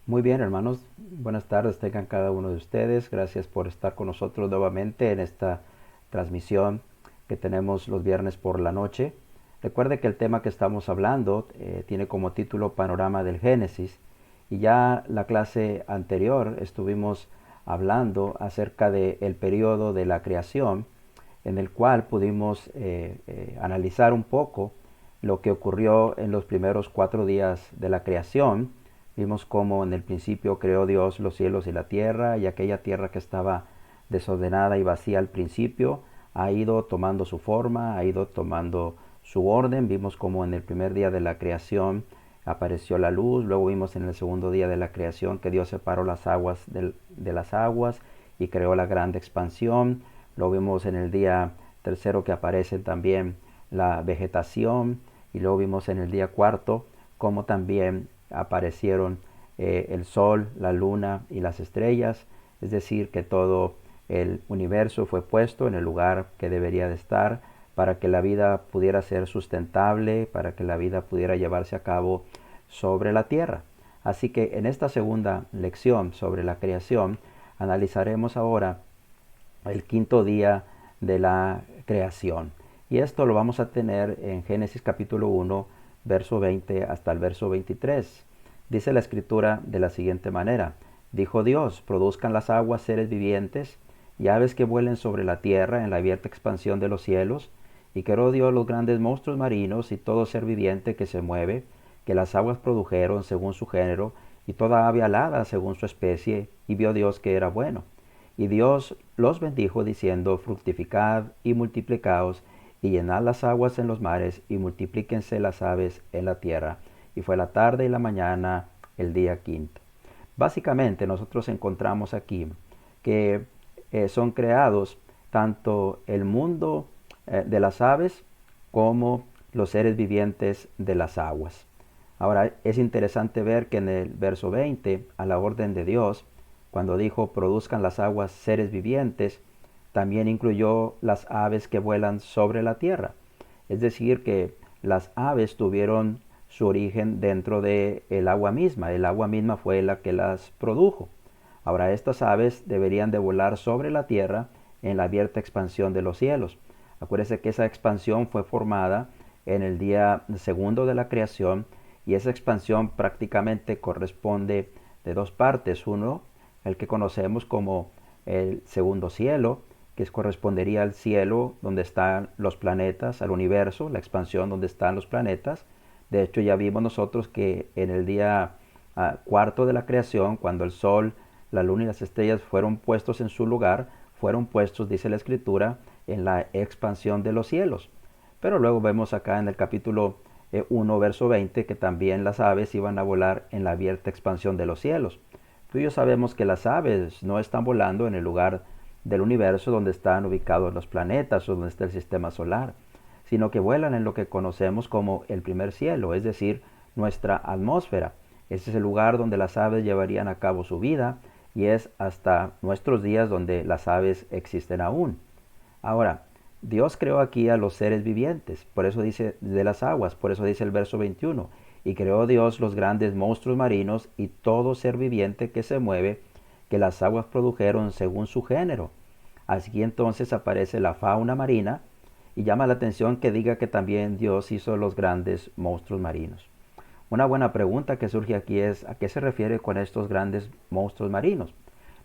Muy bien, hermanos. Buenas tardes tengan cada uno de ustedes. Gracias por estar con nosotros nuevamente en esta transmisión que tenemos los viernes por la noche. Recuerde que el tema que estamos hablando tiene como título Panorama del Génesis, y ya la clase anterior estuvimos hablando acerca del periodo de la creación, en el cual pudimos analizar un poco lo que ocurrió en los primeros 4 días de la creación. Vimos cómo en el principio creó Dios los cielos y la tierra, y aquella tierra que estaba desordenada y vacía al principio ha ido tomando su forma, ha ido tomando su orden. Vimos cómo en el primer día de la creación apareció la luz. Luego vimos en el segundo día de la creación que Dios separó las aguas de las aguas y creó la gran expansión. Luego vimos en el día tercero que aparece también la vegetación, y luego vimos en el día cuarto cómo también aparecieron el sol, la luna y las estrellas. Es decir, que todo el universo fue puesto en el lugar que debería de estar para que la vida pudiera ser sustentable, para que la vida pudiera llevarse a cabo sobre la tierra. Así que en esta segunda lección sobre la creación analizaremos ahora el quinto día de la creación. Y esto lo vamos a tener en Génesis capítulo 1, verso 20 hasta el verso 23. Dice la escritura de la siguiente manera: dijo Dios, produzcan las aguas seres vivientes y aves que vuelen sobre la tierra en la abierta expansión de los cielos. Y creó Dios los grandes monstruos marinos y todo ser viviente que se mueve, que las aguas produjeron según su género, y toda ave alada según su especie, y vio Dios que era bueno. Y Dios los bendijo diciendo: fructificad y multiplicaos, y llenad las aguas en los mares, y multiplíquense las aves en la tierra. Y fue la tarde y la mañana, el día quinto. Básicamente nosotros encontramos aquí que son creados tanto el mundo de las aves como los seres vivientes de las aguas. Ahora es interesante ver que en el verso 20, a la orden de Dios, cuando dijo produzcan las aguas seres vivientes, también incluyó las aves que vuelan sobre la tierra. Es decir, que las aves tuvieron su origen dentro del agua misma. El agua misma fue la que las produjo. Ahora estas aves deberían de volar sobre la tierra en la abierta expansión de los cielos. Acuérdense que esa expansión fue formada en el día segundo de la creación, y esa expansión prácticamente corresponde de dos partes. Uno, el que conocemos como el segundo cielo, que correspondería al cielo donde están los planetas, al universo, la expansión donde están los planetas. De hecho, ya vimos nosotros que en el día cuarto de la creación, cuando el sol, la luna y las estrellas fueron puestos en su lugar, fueron puestos, dice la escritura, en la expansión de los cielos. Pero luego vemos acá en el capítulo 1, verso 20, que también las aves iban a volar en la abierta expansión de los cielos. Tú y yo sabemos que las aves no están volando en el lugar del universo donde están ubicados los planetas o donde está el sistema solar, sino que vuelan en lo que conocemos como el primer cielo, es decir, nuestra atmósfera. Ese es el lugar donde las aves llevarían a cabo su vida, y es hasta nuestros días donde las aves existen aún. Ahora, Dios creó aquí a los seres vivientes, por eso dice de las aguas, por eso dice el verso 21, y creó Dios los grandes monstruos marinos y todo ser viviente que se mueve, que las aguas produjeron según su género. Así entonces aparece la fauna marina, y llama la atención que diga que también Dios hizo los grandes monstruos marinos. Una buena pregunta que surge aquí es: ¿a qué se refiere con estos grandes monstruos marinos?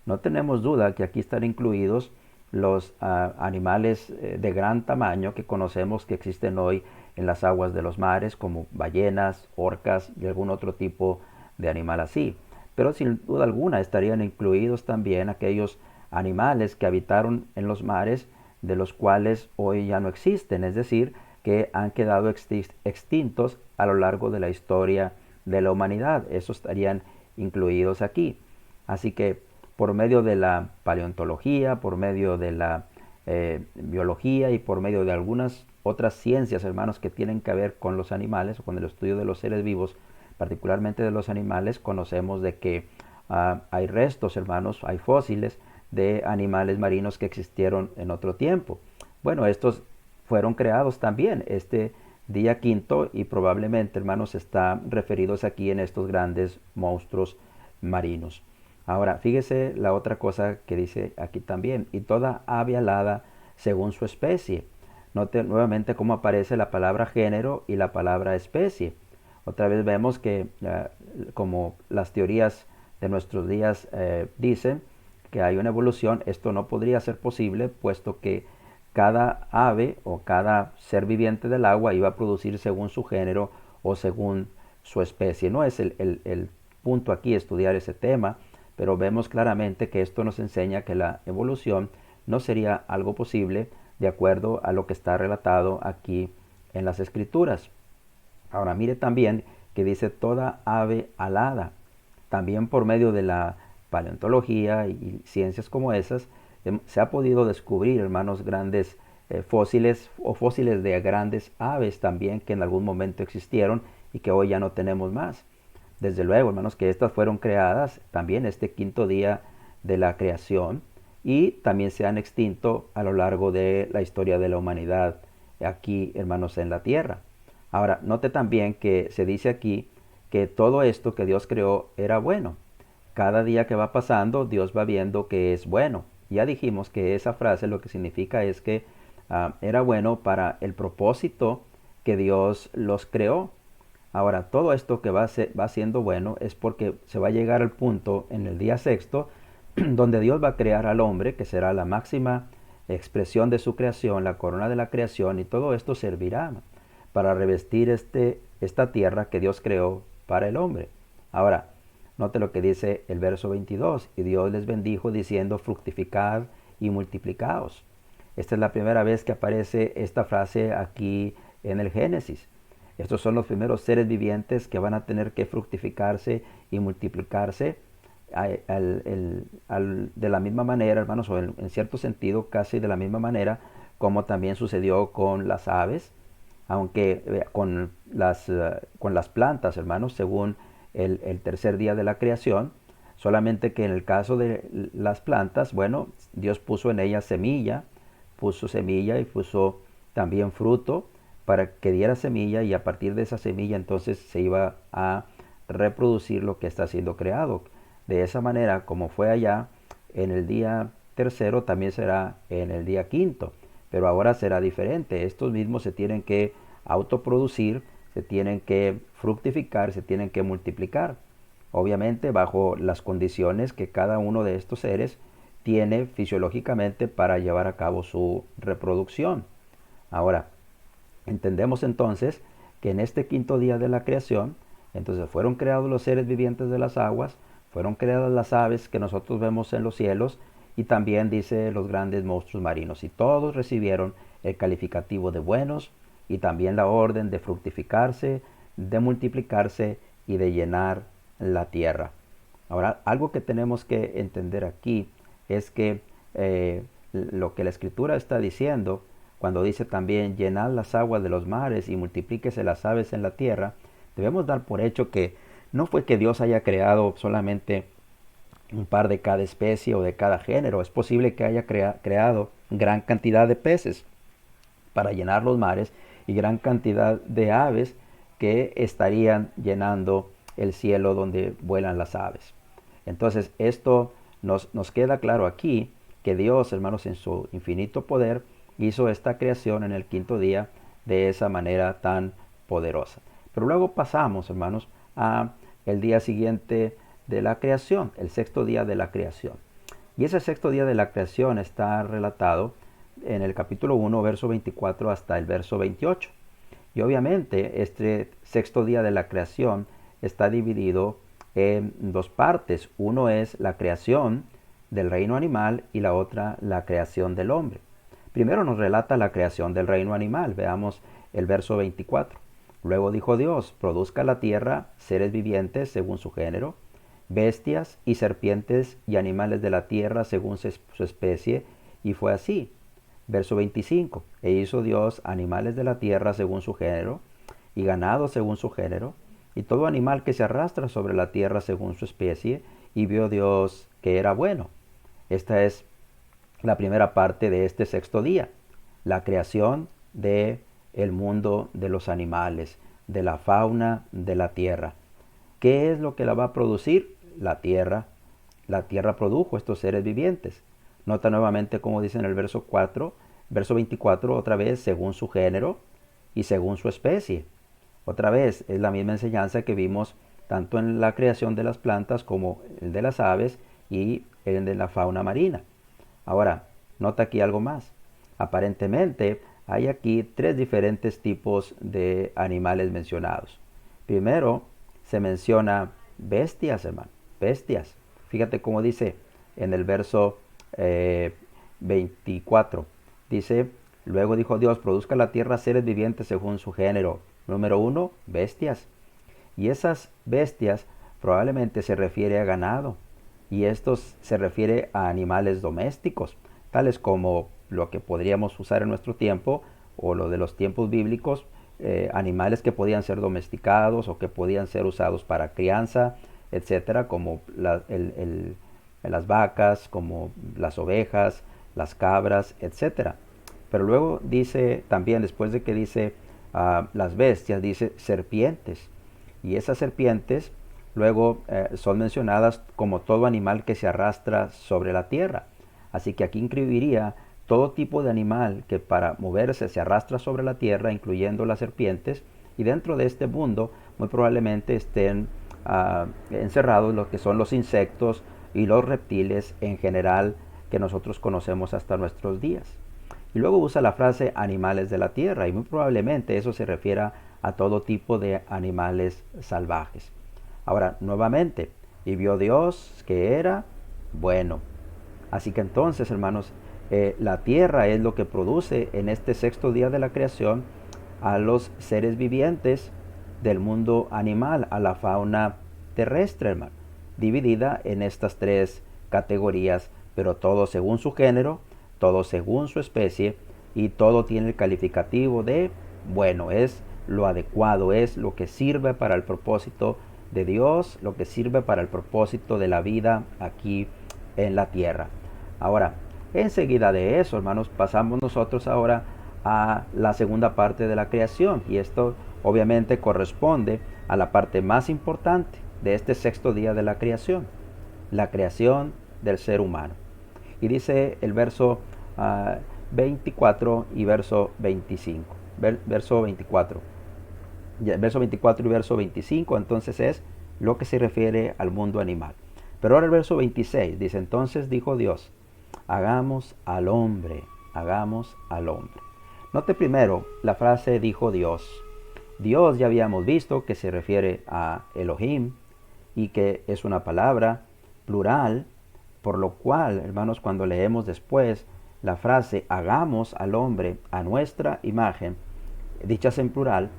No tenemos duda que aquí están incluidos los animales de gran tamaño que conocemos que existen hoy en las aguas de los mares, como ballenas, orcas y algún otro tipo de animal así. Pero sin duda alguna estarían incluidos también aquellos animales que habitaron en los mares, de los cuales hoy ya no existen, es decir, que han quedado extintos a lo largo de la historia de la humanidad. Esos estarían incluidos aquí. Así que por medio de la paleontología, por medio de la biología y por medio de algunas otras ciencias, hermanos, que tienen que ver con los animales o con el estudio de los seres vivos, particularmente de los animales, conocemos de que hay restos, hermanos, hay fósiles de animales marinos que existieron en otro tiempo. Bueno, estos fueron creados también este día quinto, y probablemente, hermanos, están referidos aquí en estos grandes monstruos marinos. Ahora, fíjese la otra cosa que dice aquí también, y toda ave alada según su especie. Note nuevamente cómo aparece la palabra género y la palabra especie. Otra vez vemos que, como las teorías de nuestros días dicen, que hay una evolución, esto no podría ser posible, puesto que cada ave o cada ser viviente del agua iba a producir según su género o según su especie. No es el punto aquí estudiar ese tema, pero vemos claramente que esto nos enseña que la evolución no sería algo posible de acuerdo a lo que está relatado aquí en las escrituras. Ahora mire también que dice toda ave alada. También por medio de la paleontología y ciencias como esas, se ha podido descubrir, hermanos, grandes fósiles o fósiles de grandes aves también que en algún momento existieron y que hoy ya no tenemos más. Desde luego, hermanos, que estas fueron creadas también este quinto día de la creación y también se han extinto a lo largo de la historia de la humanidad aquí, hermanos, en la tierra. Ahora, note también que se dice aquí que todo esto que Dios creó era bueno. Cada día que va pasando, Dios va viendo que es bueno. Ya dijimos que esa frase lo que significa es que era bueno para el propósito que Dios los creó. Ahora, todo esto que va siendo bueno es porque se va a llegar al punto en el día sexto donde Dios va a crear al hombre, que será la máxima expresión de su creación, la corona de la creación, y todo esto servirá para revestir esta tierra que Dios creó para el hombre. Ahora, note lo que dice el verso 22, y Dios les bendijo diciendo, fructificad y multiplicaos. Esta es la primera vez que aparece esta frase aquí en el Génesis. Estos son los primeros seres vivientes que van a tener que fructificarse y multiplicarse de la misma manera, hermanos, o en cierto sentido casi de la misma manera como también sucedió con las aves, aunque con las plantas, hermanos, según el tercer día de la creación, solamente que en el caso de las plantas, bueno, Dios puso en ellas semilla, puso semilla y puso también fruto para que diera semilla y a partir de esa semilla entonces se iba a reproducir lo que está siendo creado. De esa manera, como fue allá en el día tercero, también será en el día quinto. Pero ahora será diferente. Estos mismos se tienen que autoproducir, se tienen que fructificar, se tienen que multiplicar. Obviamente bajo las condiciones que cada uno de estos seres tiene fisiológicamente para llevar a cabo su reproducción. Ahora, entendemos entonces que en este quinto día de la creación, entonces fueron creados los seres vivientes de las aguas, fueron creadas las aves que nosotros vemos en los cielos y también dice los grandes monstruos marinos. Y todos recibieron el calificativo de buenos y también la orden de fructificarse, de multiplicarse y de llenar la tierra. Ahora, algo que tenemos que entender aquí es que lo que la escritura está diciendo, cuando dice también llenad las aguas de los mares y multiplíquese las aves en la tierra, debemos dar por hecho que no fue que Dios haya creado solamente un par de cada especie o de cada género. Es posible que haya creado gran cantidad de peces para llenar los mares y gran cantidad de aves que estarían llenando el cielo donde vuelan las aves. Entonces esto nos queda claro aquí que Dios, hermanos, en su infinito poder hizo esta creación en el quinto día de esa manera tan poderosa. Pero luego pasamos, hermanos, a el día siguiente de la creación, el sexto día de la creación. Y ese sexto día de la creación está relatado en el capítulo 1, verso 24 hasta el verso 28. Y obviamente este sexto día de la creación está dividido en dos partes. Uno es la creación del reino animal y la otra la creación del hombre. Primero nos relata la creación del reino animal. Veamos el verso 24. Luego dijo Dios, produzca la tierra seres vivientes según su género, bestias y serpientes y animales de la tierra según su especie, y fue así. Verso 25. E hizo Dios animales de la tierra según su género, y ganado según su género, y todo animal que se arrastra sobre la tierra según su especie, y vio Dios que era bueno. Esta es la primera parte de este sexto día, la creación de el mundo de los animales, de la fauna de la tierra. ¿Qué es lo que la va a producir? la tierra produjo estos seres vivientes. Nota nuevamente como dice en el verso 4, verso 24, otra vez, según su género y según su especie. Otra vez, es la misma enseñanza que vimos tanto en la creación de las plantas como el de las aves y el de la fauna marina. Ahora, nota aquí algo más. Aparentemente, hay aquí tres diferentes tipos de animales mencionados. Primero, se menciona bestias, hermano, bestias. Fíjate cómo dice en el verso 24. Dice, luego dijo Dios, produzca la tierra seres vivientes según su género. Número uno, bestias. Y esas bestias probablemente se refiere a ganado. Y estos se refiere a animales domésticos, tales como lo que podríamos usar en nuestro tiempo o lo de los tiempos bíblicos, animales que podían ser domesticados o que podían ser usados para crianza, etcétera, como las vacas, como las ovejas, las cabras, etcétera. Pero luego dice también, después de que dice las bestias, dice serpientes. Y esas serpientes luego son mencionadas como todo animal que se arrastra sobre la tierra. Así que aquí incluiría todo tipo de animal que para moverse se arrastra sobre la tierra, incluyendo las serpientes. Y dentro de este mundo muy probablemente estén encerrados lo que son los insectos y los reptiles en general que nosotros conocemos hasta nuestros días. Y luego usa la frase animales de la tierra y muy probablemente eso se refiere a todo tipo de animales salvajes. Ahora, nuevamente, y vio Dios que era bueno. Así que entonces, hermanos, la tierra es lo que produce en este sexto día de la creación a los seres vivientes del mundo animal, a la fauna terrestre, hermano, dividida en estas tres categorías, pero todo según su género, todo según su especie y todo tiene el calificativo de bueno, es lo adecuado, es lo que sirve para el propósito de Dios, lo que sirve para el propósito de la vida aquí en la tierra. Ahora, enseguida de eso, hermanos, pasamos nosotros ahora a la segunda parte de la creación y esto obviamente corresponde a la parte más importante de este sexto día de la creación del ser humano. Y dice el verso 24 y verso 25. Verso 24. Verso 24 y verso 25 entonces es lo que se refiere al mundo animal. Pero ahora el verso 26 dice, entonces dijo Dios, hagamos al hombre, hagamos al hombre. Note primero la frase dijo Dios. Dios ya habíamos visto que se refiere a Elohim y que es una palabra plural, por lo cual, hermanos, cuando leemos después la frase hagamos al hombre a nuestra imagen, dichas en plural,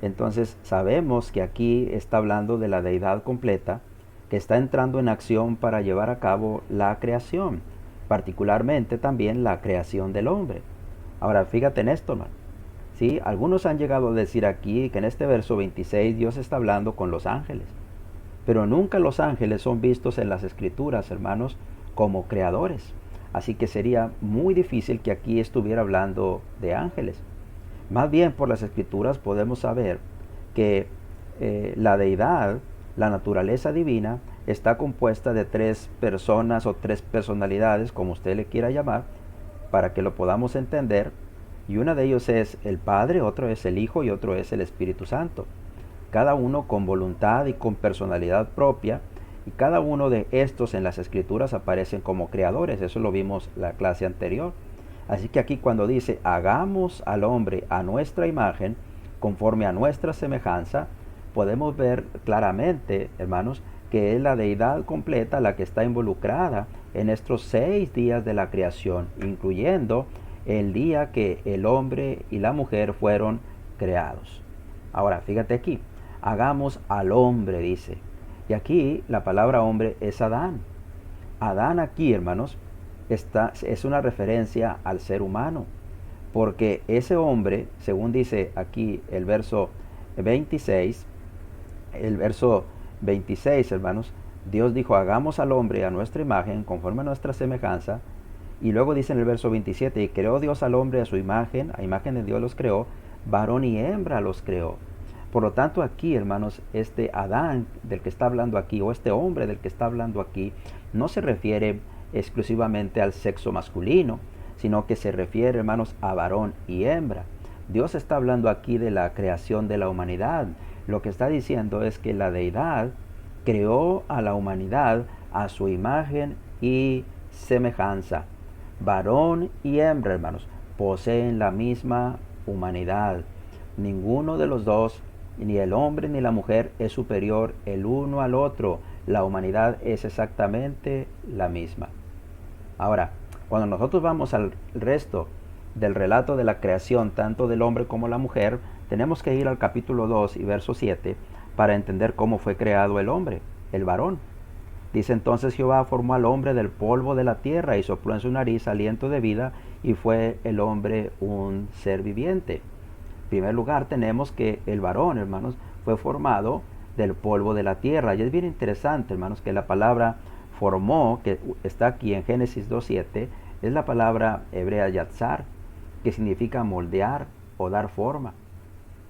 entonces sabemos que aquí está hablando de la deidad completa que está entrando en acción para llevar a cabo la creación, particularmente también la creación del hombre. Ahora, fíjate en esto, hermano. ¿Sí? Algunos han llegado a decir aquí que en este verso 26 Dios está hablando con los ángeles. Pero nunca los ángeles son vistos en las escrituras, hermanos, como creadores. Así que sería muy difícil que aquí estuviera hablando de ángeles. Más bien por las escrituras podemos saber que la deidad, la naturaleza divina, está compuesta de tres personas o tres personalidades, como usted le quiera llamar, para que lo podamos entender. Y una de ellos es el Padre, otro es el Hijo y otro es el Espíritu Santo. Cada uno con voluntad y con personalidad propia, y cada uno de estos en las escrituras aparecen como creadores. Eso lo vimos en la clase anterior. Así que aquí cuando dice hagamos al hombre a nuestra imagen, conforme a nuestra semejanza, podemos ver claramente, hermanos, que es la deidad completa la que está involucrada en estos 6 días de la creación, incluyendo el día que el hombre y la mujer fueron creados. Ahora, fíjate aquí, hagamos al hombre, dice. Y aquí la palabra hombre es Adán. Adán aquí, hermanos, es una referencia al ser humano, porque ese hombre, según dice aquí el verso 26, hermanos, Dios dijo, hagamos al hombre a nuestra imagen, conforme a nuestra semejanza, y luego dice en el verso 27, y creó Dios al hombre a su imagen, a imagen de Dios los creó, varón y hembra los creó. Por lo tanto, aquí, hermanos, este Adán del que está hablando aquí, o este hombre del que está hablando aquí, no se refiere exclusivamente al sexo masculino, sino que se refiere, hermanos, a varón y hembra. Dios está hablando aquí de la creación de la humanidad. Lo que está diciendo es que la deidad creó a la humanidad a su imagen y semejanza. Varón y hembra, hermanos, poseen la misma humanidad. Ninguno de los dos, ni el hombre ni la mujer, es superior el uno al otro. La humanidad es exactamente la misma. Ahora, cuando nosotros vamos al resto del relato de la creación, tanto del hombre como la mujer, tenemos que ir al capítulo 2 y verso 7 para entender cómo fue creado el hombre, el varón. Dice: entonces Jehová formó al hombre del polvo de la tierra y sopló en su nariz aliento de vida, y fue el hombre un ser viviente. En primer lugar, tenemos que el varón, hermanos, fue formado del polvo de la tierra. Y es bien interesante, hermanos, que la palabra formó, que está aquí en Génesis 2.7, es la palabra hebrea yatzar, que significa moldear o dar forma.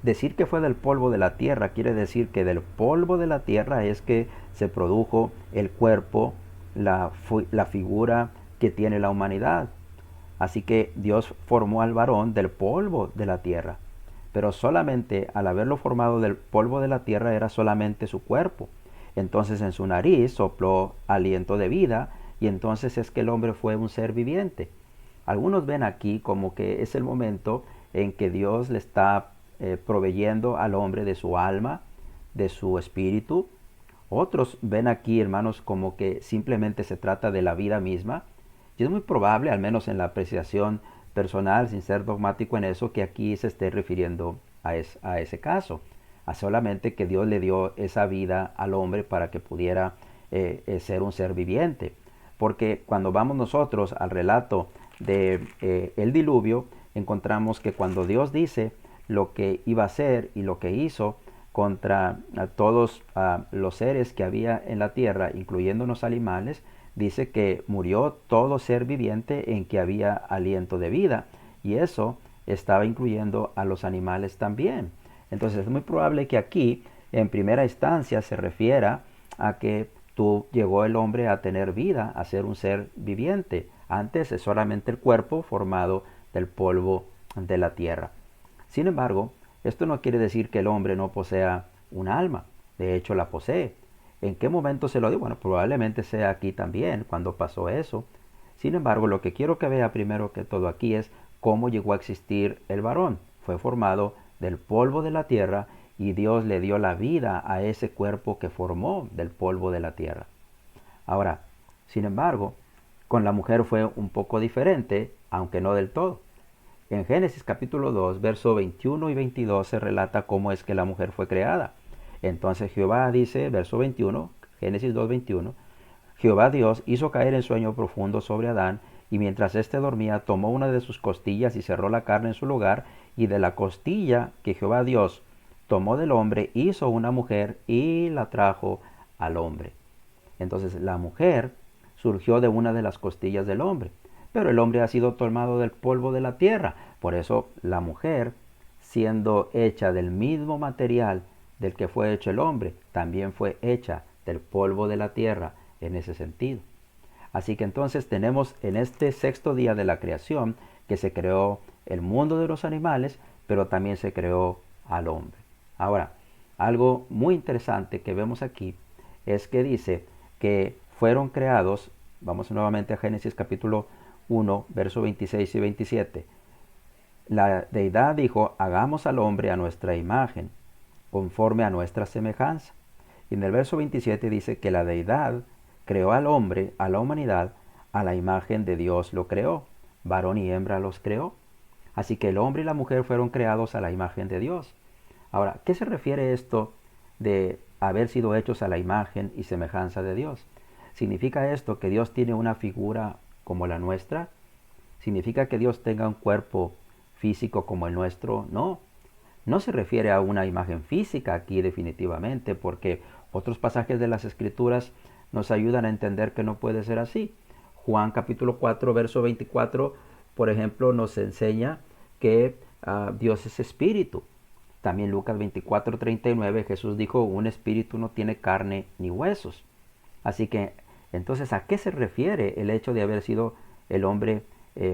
Decir que fue del polvo de la tierra quiere decir que del polvo de la tierra es que se produjo el cuerpo, la figura que tiene la humanidad. Así que Dios formó al varón del polvo de la tierra. Pero solamente al haberlo formado del polvo de la tierra era solamente su cuerpo. Entonces en su nariz sopló aliento de vida, y entonces es que el hombre fue un ser viviente. Algunos ven aquí como que es el momento en que Dios le está proveyendo al hombre de su alma, de su espíritu. Otros ven aquí, hermanos, como que simplemente se trata de la vida misma. Y es muy probable, al menos en la apreciación personal, sin ser dogmático en eso, que aquí se esté refiriendo a ese caso. A solamente que Dios le dio esa vida al hombre para que pudiera ser un ser viviente. Porque cuando vamos nosotros al relato de el diluvio, encontramos que cuando Dios dice lo que iba a hacer y lo que hizo contra todos los seres que había en la tierra, incluyendo los animales, dice que murió todo ser viviente en que había aliento de vida, y eso estaba incluyendo a los animales también. Entonces es muy probable que aquí en primera instancia se refiera a que llegó el hombre a tener vida, a ser un ser viviente. Antes es solamente el cuerpo formado del polvo de la tierra. Sin embargo, esto no quiere decir que el hombre no posea un alma. De hecho, la posee. ¿En qué momento se lo dio? Bueno, probablemente sea aquí también, cuando pasó eso. Sin embargo, lo que quiero que vea primero que todo aquí es cómo llegó a existir el varón. Fue formado del polvo de la tierra, y Dios le dio la vida a ese cuerpo que formó del polvo de la tierra. Ahora, sin embargo, con la mujer fue un poco diferente, aunque no del todo. En Génesis capítulo 2, verso 21 y 22 se relata cómo es que la mujer fue creada. Entonces Jehová dice, verso 21, Génesis 2, 21, Jehová Dios hizo caer en sueño profundo sobre Adán, y mientras éste dormía tomó una de sus costillas y cerró la carne en su lugar, y de la costilla que Jehová Dios tomó del hombre hizo una mujer y la trajo al hombre. Entonces la mujer surgió de una de las costillas del hombre. Pero el hombre ha sido tomado del polvo de la tierra. Por eso la mujer, siendo hecha del mismo material del que fue hecho el hombre, también fue hecha del polvo de la tierra en ese sentido. Así que entonces tenemos en este sexto día de la creación que se creó el mundo de los animales, pero también se creó al hombre. Ahora, algo muy interesante que vemos aquí es que dice que fueron creados, vamos nuevamente a Génesis capítulo 1, versos 26 y 27. La deidad dijo: hagamos al hombre a nuestra imagen, conforme a nuestra semejanza. Y en el verso 27 dice que la deidad creó al hombre, a la humanidad, a la imagen de Dios lo creó. Varón y hembra los creó. Así que el hombre y la mujer fueron creados a la imagen de Dios. Ahora, ¿qué se refiere esto de haber sido hechos a la imagen y semejanza de Dios? ¿Significa esto que Dios tiene una figura como la nuestra? ¿Significa que Dios tenga un cuerpo físico como el nuestro? No. No se refiere a una imagen física aquí definitivamente, porque otros pasajes de las Escrituras nos ayudan a entender que no puede ser así. Juan capítulo 4, verso 24, por ejemplo, nos enseña que Dios es espíritu. También Lucas 24:39 Jesús dijo, un espíritu no tiene carne ni huesos. Así que, entonces, ¿a qué se refiere el hecho de haber sido el hombre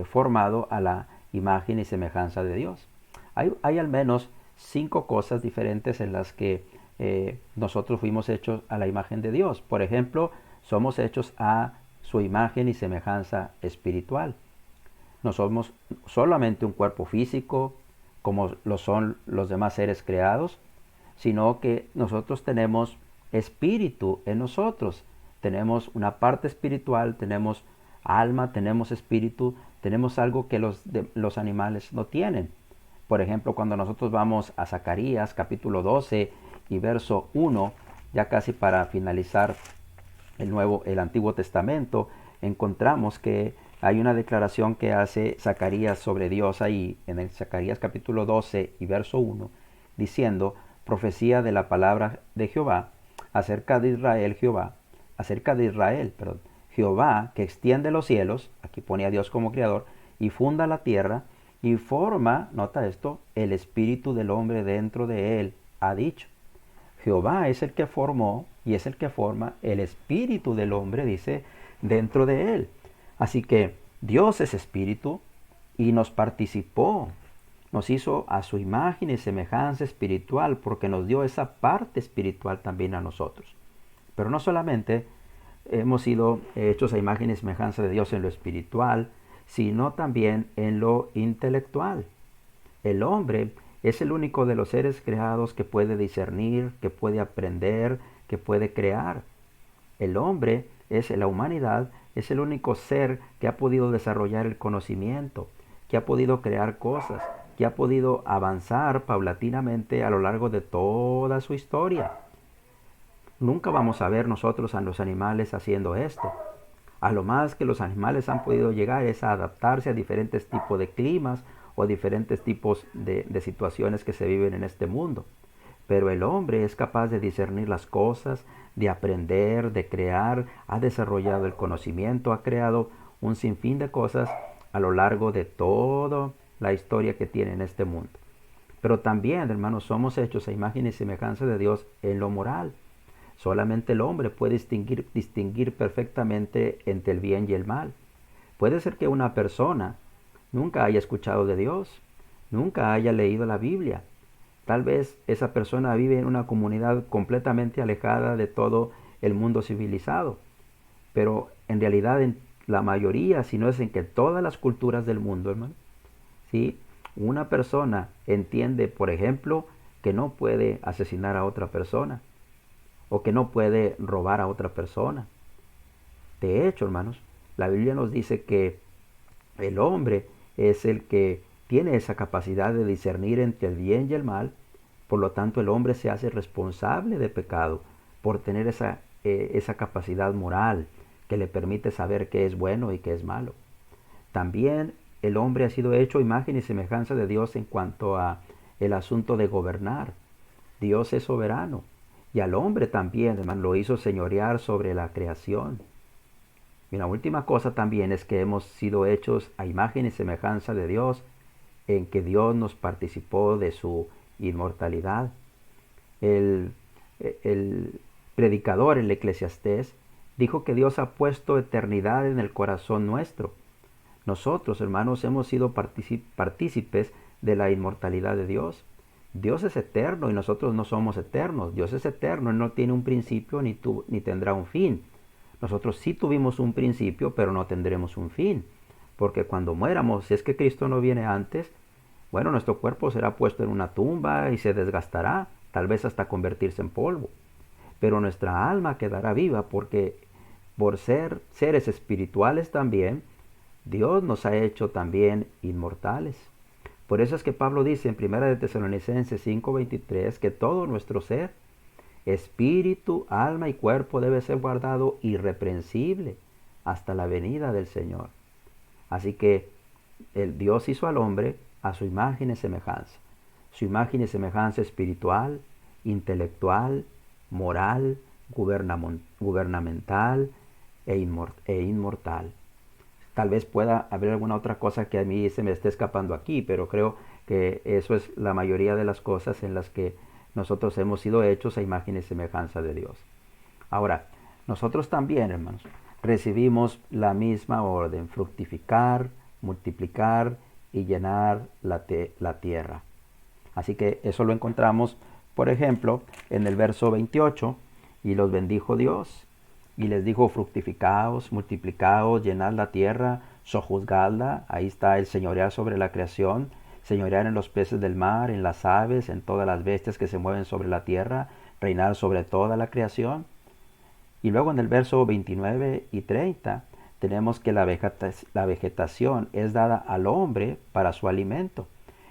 formado a la imagen y semejanza de Dios? Hay al menos 5 cosas diferentes en las que nosotros fuimos hechos a la imagen de Dios. Por ejemplo, somos hechos a su imagen y semejanza espiritual. No somos solamente un cuerpo físico, como lo son los demás seres creados, sino que nosotros tenemos espíritu en nosotros. Tenemos una parte espiritual, tenemos alma, tenemos espíritu, tenemos algo que los animales no tienen. Por ejemplo, cuando nosotros vamos a Zacarías capítulo 12 y verso 1, ya casi para finalizar el Antiguo Testamento, encontramos que hay una declaración que hace Zacarías sobre Dios ahí, en el Zacarías capítulo 12 y verso 1, diciendo, profecía de la palabra de Jehová, acerca de Israel, Jehová que extiende los cielos, aquí pone a Dios como creador, y funda la tierra, y forma, nota esto, el espíritu del hombre dentro de él, ha dicho. Jehová es el que formó y es el que forma el espíritu del hombre, dice, dentro de él. Así que Dios es espíritu y nos participó, nos hizo a su imagen y semejanza espiritual porque nos dio esa parte espiritual también a nosotros. Pero no solamente hemos sido hechos a imagen y semejanza de Dios en lo espiritual, sino también en lo intelectual. El hombre es el único de los seres creados que puede discernir, que puede aprender, que puede crear. El hombre la humanidad es el único ser que ha podido desarrollar el conocimiento, que ha podido crear cosas, que ha podido avanzar paulatinamente a lo largo de toda su historia. Nunca vamos a ver nosotros a los animales haciendo esto. A lo más que los animales han podido llegar es a adaptarse a diferentes tipos de climas o diferentes tipos de situaciones que se viven en este mundo. Pero el hombre es capaz de discernir las cosas, de aprender, de crear, ha desarrollado el conocimiento, ha creado un sinfín de cosas a lo largo de toda la historia que tiene en este mundo. Pero también, hermanos, somos hechos a imagen y semejanza de Dios en lo moral. Solamente el hombre puede distinguir perfectamente entre el bien y el mal. Puede ser que una persona nunca haya escuchado de Dios, nunca haya leído la Biblia. Tal vez esa persona vive en una comunidad completamente alejada de todo el mundo civilizado. Pero en realidad en la mayoría, si no es en que todas las culturas del mundo, hermano, ¿sí? Una persona entiende, por ejemplo, que no puede asesinar a otra persona o que no puede robar a otra persona. De hecho, hermanos, la Biblia nos dice que el hombre es el que tiene esa capacidad de discernir entre el bien y el mal. Por lo tanto, el hombre se hace responsable de pecado por tener esa capacidad moral que le permite saber qué es bueno y qué es malo. También el hombre ha sido hecho imagen y semejanza de Dios en cuanto a el asunto de gobernar. Dios es soberano y al hombre también, hermano, lo hizo señorear sobre la creación. Y la última cosa también es que hemos sido hechos a imagen y semejanza de Dios, en que Dios nos participó de su inmortalidad. El predicador, el Eclesiastés, dijo que Dios ha puesto eternidad en el corazón nuestro. Nosotros, hermanos, hemos sido partícipes de la inmortalidad de Dios. Dios es eterno y nosotros no somos eternos. Dios es eterno, Él no tiene un principio ni tendrá un fin. Nosotros sí tuvimos un principio, pero no tendremos un fin. Porque cuando muéramos, si es que Cristo no viene antes, bueno, nuestro cuerpo será puesto en una tumba y se desgastará, tal vez hasta convertirse en polvo. Pero nuestra alma quedará viva porque por ser seres espirituales también, Dios nos ha hecho también inmortales. Por eso es que Pablo dice en 1 de Tesalonicenses 5:23 que todo nuestro ser, espíritu, alma y cuerpo debe ser guardado irreprensible hasta la venida del Señor. Así que el Dios hizo al hombre a su imagen y semejanza. Su imagen y semejanza espiritual, intelectual, moral, gubernamental e inmortal. Tal vez pueda haber alguna otra cosa que a mí se me esté escapando aquí, pero creo que eso es la mayoría de las cosas en las que nosotros hemos sido hechos a imagen y semejanza de Dios. Ahora, nosotros también, hermanos, recibimos la misma orden: fructificar, multiplicar y llenar la tierra. Así que eso lo encontramos, por ejemplo, en el verso 28, y los bendijo Dios, y les dijo: fructificaos, multiplicaos, llenad la tierra, sojuzgadla. Ahí está el señorear sobre la creación, señorear en los peces del mar, en las aves, en todas las bestias que se mueven sobre la tierra, reinar sobre toda la creación. Y luego en el verso 29 y 30 tenemos que la vegetación es dada al hombre para su alimento.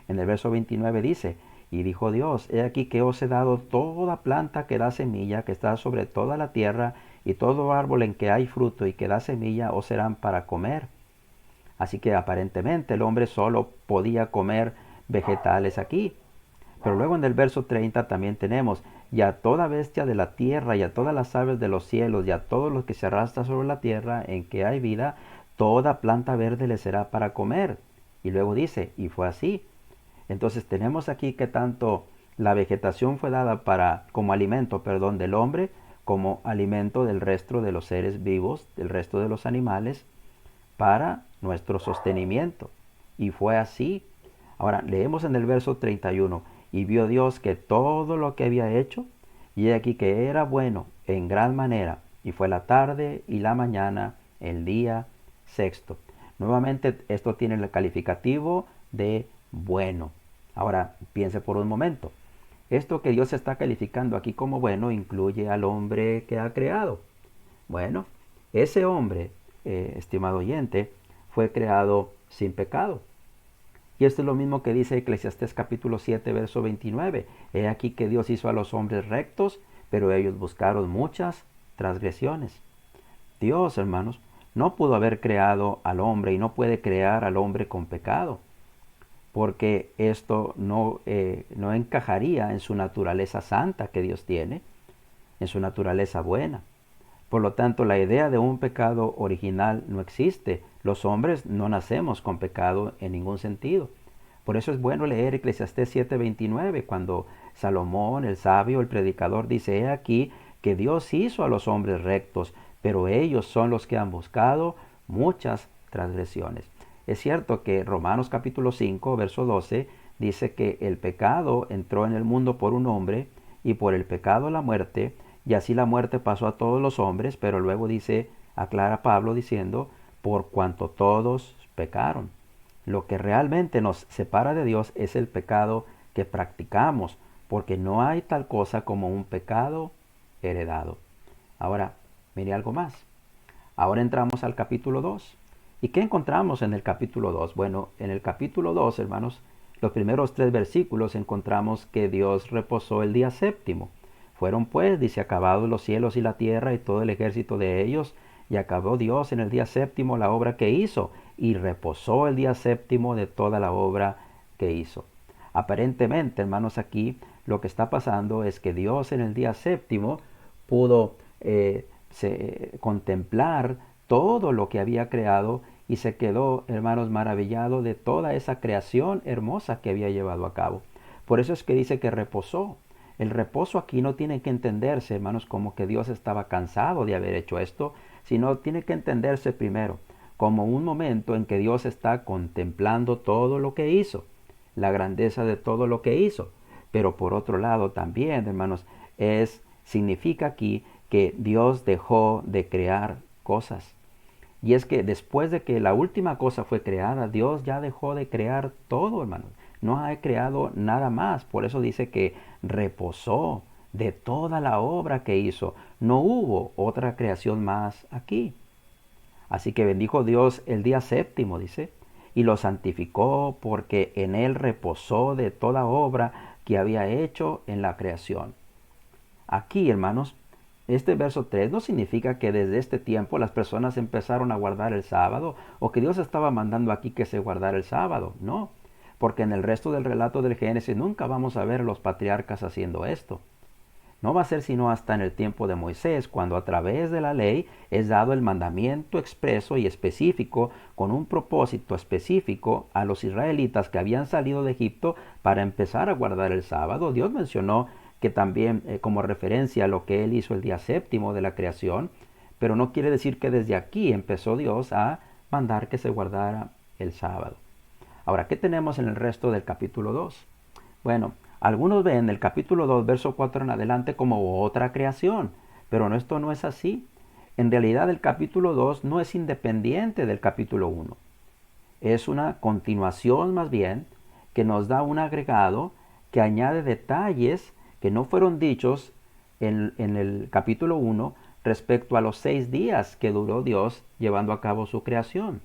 En el verso 29 dice: y dijo Dios: he aquí que os he dado toda planta que da semilla, que está sobre toda la tierra, y todo árbol en que hay fruto y que da semilla os serán para comer. Así que aparentemente el hombre solo podía comer vegetales aquí. Pero luego en el verso 30 también tenemos: y a toda bestia de la tierra, y a todas las aves de los cielos, y a todo lo que se arrastra sobre la tierra en que hay vida, toda planta verde le será para comer. Y luego dice: y fue así. Entonces tenemos aquí que tanto la vegetación fue dada como alimento, del hombre, como alimento del resto de los seres vivos, del resto de los animales, para nuestro sostenimiento. Y fue así. Ahora leemos en el verso 31: y vio Dios que todo lo que había hecho, y he aquí que era bueno en gran manera, y fue la tarde y la mañana, el día sexto. Nuevamente esto tiene el calificativo de bueno. Ahora piense por un momento. Esto que Dios está calificando aquí como bueno incluye al hombre que ha creado. Bueno, ese hombre, estimado oyente, fue creado sin pecado. Y esto es lo mismo que dice Eclesiastés capítulo 7, verso 29. He aquí que Dios hizo a los hombres rectos, pero ellos buscaron muchas transgresiones. Dios, hermanos, no pudo haber creado al hombre y no puede crear al hombre con pecado, porque esto no encajaría en su naturaleza santa que Dios tiene, en su naturaleza buena. Por lo tanto, la idea de un pecado original no existe. Los hombres no nacemos con pecado en ningún sentido. Por eso es bueno leer Eclesiastés 7:29, cuando Salomón, el sabio, el predicador, dice: he aquí que Dios hizo a los hombres rectos, pero ellos son los que han buscado muchas transgresiones. Es cierto que Romanos capítulo 5, verso 12, dice que el pecado entró en el mundo por un hombre, y por el pecado la muerte, y así la muerte pasó a todos los hombres. Pero luego aclara Pablo diciendo: por cuanto todos pecaron. Lo que realmente nos separa de Dios es el pecado que practicamos, porque no hay tal cosa como un pecado heredado. Ahora, mire algo más. Ahora entramos al capítulo 2. ¿Y qué encontramos en el capítulo 2? Bueno, en el capítulo 2, hermanos, los primeros 3 versículos encontramos que Dios reposó el día séptimo. Fueron pues, dice, acabados los cielos y la tierra y todo el ejército de ellos, y acabó Dios en el día séptimo la obra que hizo, y reposó el día séptimo de toda la obra que hizo. Aparentemente, hermanos, aquí lo que está pasando es que Dios en el día séptimo pudo contemplar todo lo que había creado, y se quedó, hermanos, maravillado de toda esa creación hermosa que había llevado a cabo. Por eso es que dice que reposó. El reposo aquí no tiene que entenderse, hermanos, como que Dios estaba cansado de haber hecho esto, sino tiene que entenderse primero como un momento en que Dios está contemplando todo lo que hizo, la grandeza de todo lo que hizo. Pero por otro lado también, hermanos, significa aquí que Dios dejó de crear cosas. Y es que después de que la última cosa fue creada, Dios ya dejó de crear todo, hermanos. No ha creado nada más. Por eso dice que reposó de toda la obra que hizo. No hubo otra creación más aquí. Así que bendijo Dios el día séptimo, dice, y lo santificó, porque en él reposó de toda obra que había hecho en la creación. Aquí, hermanos, este verso 3 no significa que desde este tiempo las personas empezaron a guardar el sábado, o que Dios estaba mandando aquí que se guardara el sábado. No, porque en el resto del relato del Génesis nunca vamos a ver a los patriarcas haciendo esto. No va a ser sino hasta en el tiempo de Moisés, cuando a través de la ley es dado el mandamiento expreso y específico, con un propósito específico a los israelitas que habían salido de Egipto para empezar a guardar el sábado. Dios mencionó que también como referencia a lo que Él hizo el día séptimo de la creación, pero no quiere decir que desde aquí empezó Dios a mandar que se guardara el sábado. Ahora, ¿qué tenemos en el resto del capítulo 2? Bueno, algunos ven el capítulo 2, verso 4 en adelante como otra creación, pero esto no es así. En realidad el capítulo 2 no es independiente del capítulo 1. Es una continuación más bien que nos da un agregado que añade detalles que no fueron dichos en el capítulo 1 respecto a los 6 días que duró Dios llevando a cabo su creación.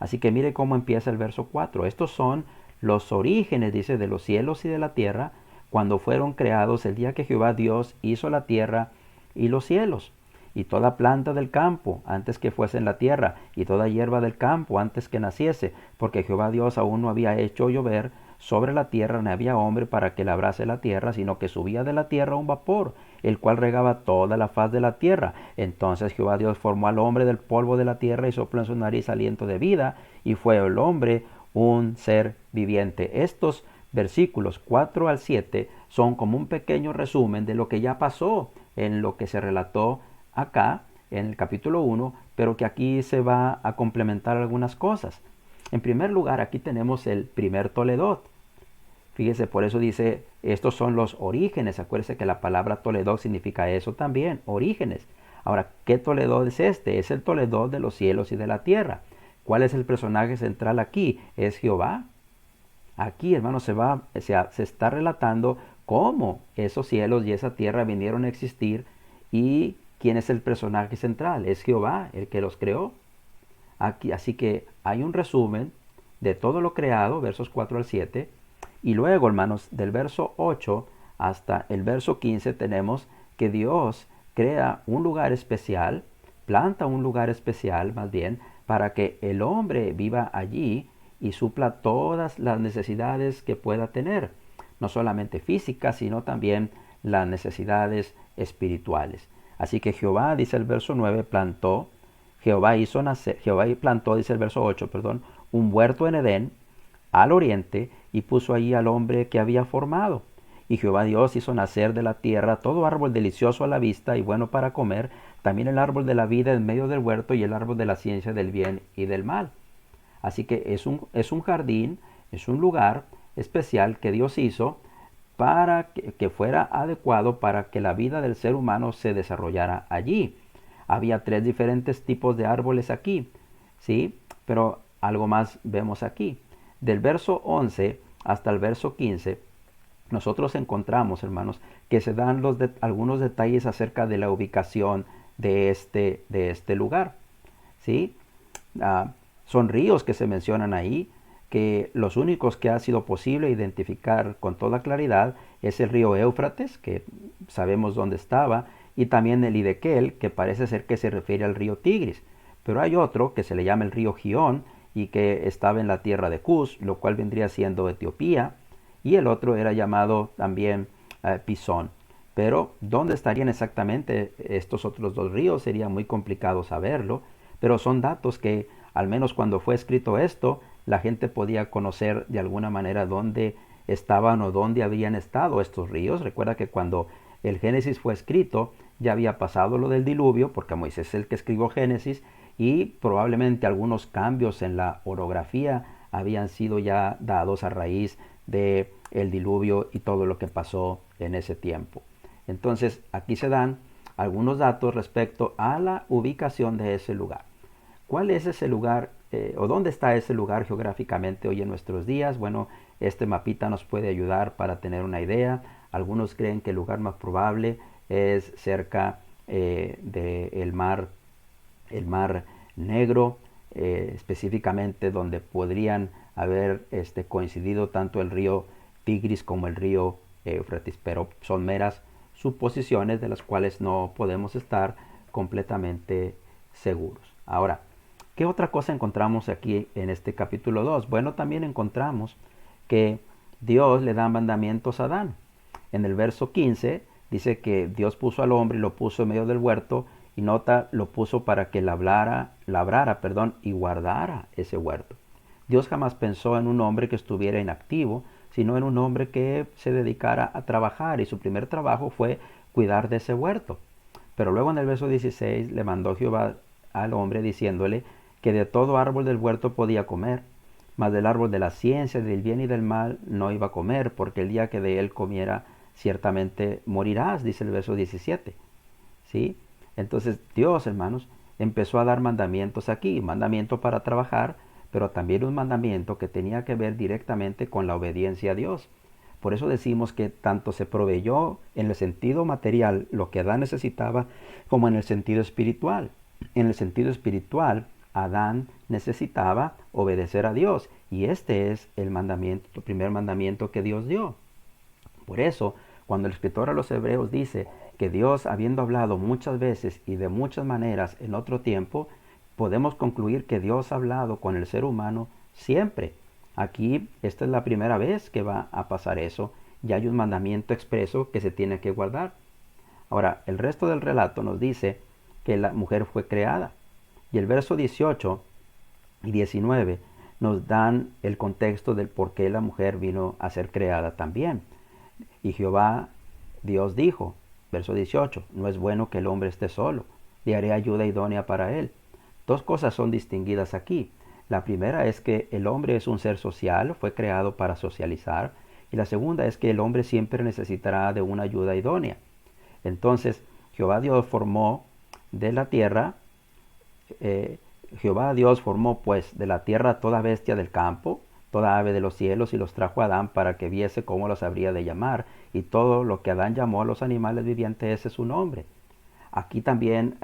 Así que mire cómo empieza el verso 4. Estos son los orígenes, dice, de los cielos y de la tierra, cuando fueron creados el día que Jehová Dios hizo la tierra y los cielos, y toda planta del campo antes que fuese en la tierra, y toda hierba del campo antes que naciese, porque Jehová Dios aún no había hecho llover sobre la tierra, ni había hombre para que labrase la tierra, sino que subía de la tierra un vapor, el cual regaba toda la faz de la tierra. Entonces Jehová Dios formó al hombre del polvo de la tierra y sopló en su nariz aliento de vida, y fue el hombre un ser viviente. Estos versículos 4 al 7 son como un pequeño resumen de lo que ya pasó en lo que se relató acá en el capítulo 1, pero que aquí se va a complementar algunas cosas. En primer lugar, aquí tenemos el primer Toledot. Fíjese, por eso dice, estos son los orígenes. Acuérdese que la palabra Toledot significa eso también, orígenes. Ahora, ¿qué Toledot es este? Es el Toledot de los cielos y de la tierra. ¿Cuál es el personaje central aquí? Es Jehová. Aquí, hermanos, se está relatando cómo esos cielos y esa tierra vinieron a existir y quién es el personaje central. Es Jehová, el que los creó. Aquí, así que hay un resumen de todo lo creado, versos 4 al 7. Y luego, hermanos, del verso 8 hasta el verso 15 tenemos que Dios crea un lugar especial, planta un lugar especial más bien, para que el hombre viva allí y supla todas las necesidades que pueda tener, no solamente físicas, sino también las necesidades espirituales. Así que Jehová, dice el verso 9, Jehová plantó, dice el verso 8, perdón, un huerto en Edén, al oriente, y puso allí al hombre que había formado. Y Jehová Dios hizo nacer de la tierra todo árbol delicioso a la vista y bueno para comer, también el árbol de la vida en medio del huerto y el árbol de la ciencia del bien y del mal. Así que es un jardín, es un lugar especial que Dios hizo para que fuera adecuado para que la vida del ser humano se desarrollara allí. Había 3 diferentes tipos de árboles aquí, ¿sí? Pero algo más vemos aquí. Del verso 11 hasta el verso 15, nosotros encontramos, hermanos, que se dan algunos detalles acerca de la ubicación de este lugar, ¿sí? Son ríos que se mencionan ahí, que los únicos que ha sido posible identificar con toda claridad es el río Éufrates, que sabemos dónde estaba, y también el Hidekel, que parece ser que se refiere al río Tigris. Pero hay otro que se le llama el río Gihón y que estaba en la tierra de Cus, lo cual vendría siendo Etiopía, y el otro era llamado también Pisón. Pero dónde estarían exactamente estos otros 2 ríos sería muy complicado saberlo, pero son datos que al menos cuando fue escrito esto, la gente podía conocer de alguna manera dónde estaban o dónde habían estado estos ríos. Recuerda que cuando el Génesis fue escrito, ya había pasado lo del diluvio, porque Moisés es el que escribió Génesis, y probablemente algunos cambios en la orografía habían sido ya dados a raíz de el diluvio y todo lo que pasó en ese tiempo. Entonces, aquí se dan algunos datos respecto a la ubicación de ese lugar. ¿Cuál es ese lugar o dónde está ese lugar geográficamente hoy en nuestros días? Bueno, este mapita nos puede ayudar para tener una idea. Algunos creen que el lugar más probable es cerca del mar, el mar Negro, específicamente donde podrían haber coincidido tanto el río Tigris como el río Éufrates, pero son meras suposiciones de las cuales no podemos estar completamente seguros. Ahora, ¿qué otra cosa encontramos aquí en este capítulo 2? Bueno, también encontramos que Dios le da mandamientos a Adán. En el verso 15 dice que Dios puso al hombre y lo puso en medio del huerto, y nota, lo puso para que labrara, y guardara ese huerto. Dios jamás pensó en un hombre que estuviera inactivo, sino en un hombre que se dedicara a trabajar, y su primer trabajo fue cuidar de ese huerto. Pero luego en el verso 16 le mandó Jehová al hombre diciéndole que de todo árbol del huerto podía comer, mas del árbol de la ciencia, del bien y del mal no iba a comer, porque el día que de él comiera ciertamente morirás, dice el verso 17. ¿Sí? Entonces Dios, hermanos, empezó a dar mandamientos aquí, mandamiento para trabajar, pero también un mandamiento que tenía que ver directamente con la obediencia a Dios. Por eso decimos que tanto se proveyó en el sentido material lo que Adán necesitaba, como en el sentido espiritual. En el sentido espiritual, Adán necesitaba obedecer a Dios, y este es el mandamiento, el primer mandamiento que Dios dio. Por eso, cuando el escritor a los Hebreos dice que Dios, habiendo hablado muchas veces y de muchas maneras en otro tiempo, podemos concluir que Dios ha hablado con el ser humano siempre. Aquí, esta es la primera vez que va a pasar eso, y hay un mandamiento expreso que se tiene que guardar. Ahora, el resto del relato nos dice que la mujer fue creada, y el verso 18 y 19 nos dan el contexto del por qué la mujer vino a ser creada también. Y Jehová Dios dijo, verso 18, no es bueno que el hombre esté solo, le haré ayuda idónea para él. Dos cosas son distinguidas aquí. La primera es que el hombre es un ser social, fue creado para socializar, y la segunda es que el hombre siempre necesitará de una ayuda idónea. Entonces, Jehová Dios formó de la tierra, Jehová Dios formó pues de la tierra toda bestia del campo, toda ave de los cielos, y los trajo a Adán para que viese cómo los habría de llamar. Y todo lo que Adán llamó a los animales vivientes, ese es su nombre. Aquí también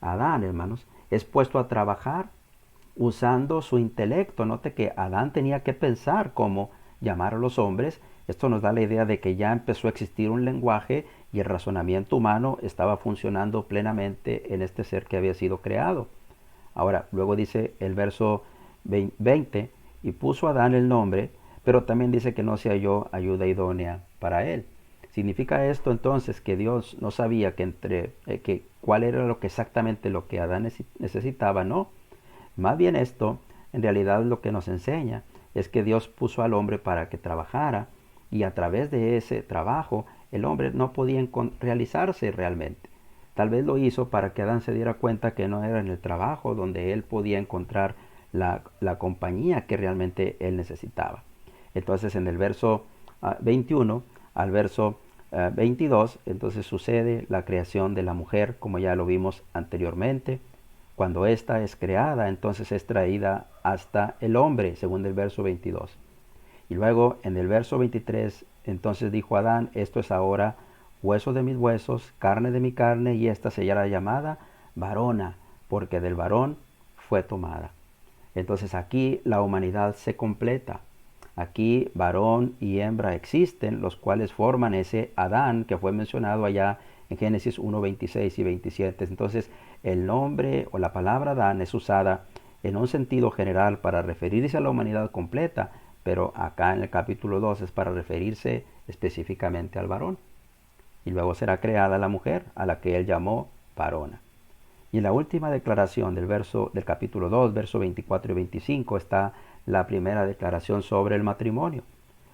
Adán, hermanos, es puesto a trabajar usando su intelecto. Note que Adán tenía que pensar cómo llamar a los hombres. Esto nos da la idea de que ya empezó a existir un lenguaje y el razonamiento humano estaba funcionando plenamente en este ser que había sido creado. Ahora, luego dice el verso 20, y puso a Adán el nombre, pero también dice que no se halló ayuda idónea para él. ¿Significa esto entonces que Dios no sabía que cuál era exactamente lo que Adán necesitaba? No. Más bien esto, en realidad lo que nos enseña es que Dios puso al hombre para que trabajara, y a través de ese trabajo el hombre no podía realizarse realmente. Tal vez lo hizo para que Adán se diera cuenta que no era en el trabajo donde él podía encontrar la compañía que realmente él necesitaba. Entonces en el verso 21 al verso 22, entonces sucede la creación de la mujer, como ya lo vimos anteriormente. Cuando ésta es creada, entonces es traída hasta el hombre, según el verso 22. Y luego en el verso 23, entonces dijo Adán, esto es ahora hueso de mis huesos, carne de mi carne, y esta será llamada varona, porque del varón fue tomada. Entonces aquí la humanidad se completa. Aquí varón y hembra existen, los cuales forman ese Adán que fue mencionado allá en Génesis 1, 26 y 27. Entonces el nombre o la palabra Adán es usada en un sentido general para referirse a la humanidad completa, pero acá en el capítulo 2 es para referirse específicamente al varón. Y luego será creada la mujer, a la que él llamó varona. Y en la última declaración del capítulo 2, versos 24 y 25, está la primera declaración sobre el matrimonio.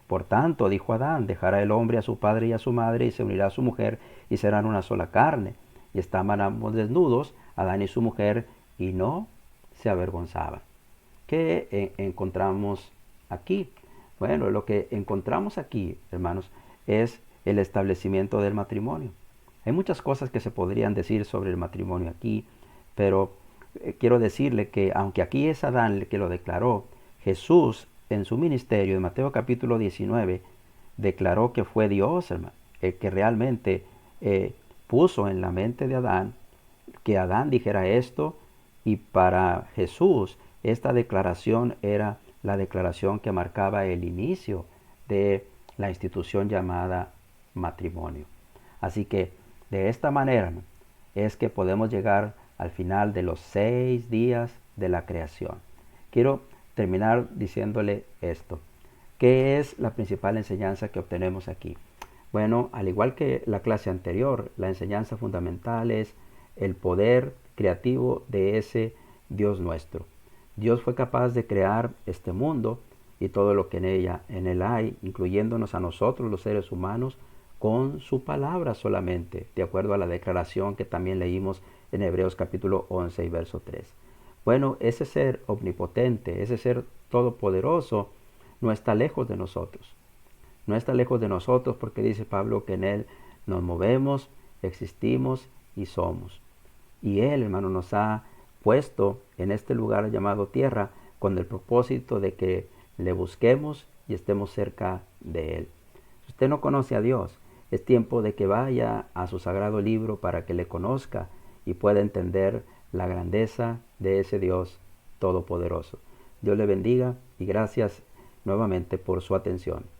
Por tanto, dijo Adán, dejará el hombre a su padre y a su madre, y se unirá a su mujer, y serán una sola carne. Y estaban ambos desnudos, Adán y su mujer, y no se avergonzaban. ¿Qué encontramos aquí? Bueno, lo que encontramos aquí, hermanos, es el establecimiento del matrimonio. Hay muchas cosas que se podrían decir sobre el matrimonio aquí, pero quiero decirle que aunque aquí es Adán el que lo declaró, Jesús en su ministerio, en Mateo capítulo 19, declaró que fue Dios, hermano, el que realmente puso en la mente de Adán que Adán dijera esto, y para Jesús esta declaración era la declaración que marcaba el inicio de la institución llamada matrimonio. Así que de esta manera es que podemos llegar al final de los 6 días de la creación. Quiero terminar diciéndole esto. ¿Qué es la principal enseñanza que obtenemos aquí? Bueno, al igual que la clase anterior, la enseñanza fundamental es el poder creativo de ese Dios nuestro. Dios fue capaz de crear este mundo y todo lo que en él hay, incluyéndonos a nosotros los seres humanos, con su palabra solamente, de acuerdo a la declaración que también leímos en Hebreos capítulo 11 y verso 3. Bueno, ese ser omnipotente, ese ser todopoderoso, no está lejos de nosotros. No está lejos de nosotros porque dice Pablo que en Él nos movemos, existimos y somos. Y Él, hermano, nos ha puesto en este lugar llamado tierra con el propósito de que le busquemos y estemos cerca de Él. Si usted no conoce a Dios, es tiempo de que vaya a su sagrado libro para que le conozca y pueda entender la grandeza de ese Dios todopoderoso. Dios le bendiga y gracias nuevamente por su atención.